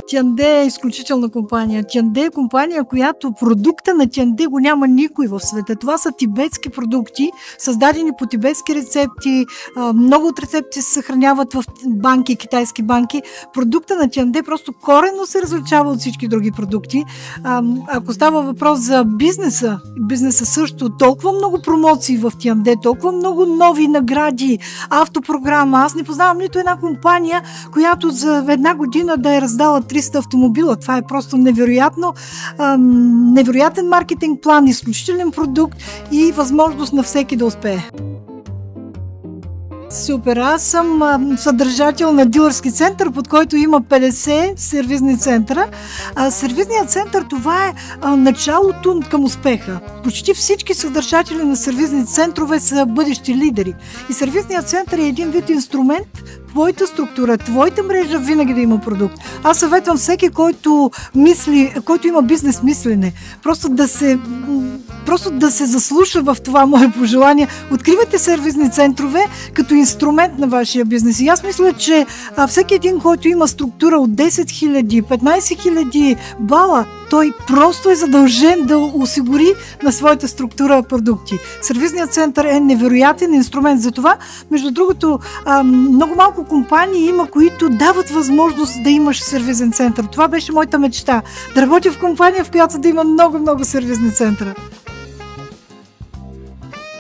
Тянде е изключителна компания. Тянде е компания, която продукта на Тянде го няма никой в света. Това са тибетски продукти, създадени по тибетски рецепти. Много от рецепти се съхраняват в банки, китайски банки. Продукта на Тянде просто коренно се различава от всички други продукти. Ако става въпрос за бизнеса също, толкова много промоции в Тянде, толкова много нови награди, автопрограма. Аз не познавам нито една компания, която за една година да е раздала 300 автомобила. Това е просто невероятно. Невероятен маркетинг план, изключителен продукт и възможност на всеки да успее. Супер! Аз съм съдържател на дилърски център, под който има 50 сервизни центъра. Сервизният център, това е началото към успеха. Почти всички съдържатели на сервизни центрове са бъдещи лидери. И сервизният център е един вид инструмент, твоята структура, твоята мрежа винаги да има продукт. Аз съветвам всеки, който има бизнес мислене, просто да се заслуша в това мое пожелание. Откривайте сервизни центрове като инструмент на вашия бизнес. И аз мисля, че всеки един, който има структура от 10 000, 15 000 бала, той просто е задължен да осигури на своята структура продукти. Сервизният център е невероятен инструмент за това. Между другото, много малко компании има, които дават възможност да имаш сервизен център. Това беше моята мечта. Да работя в компания, в която да има много сервизни центъра.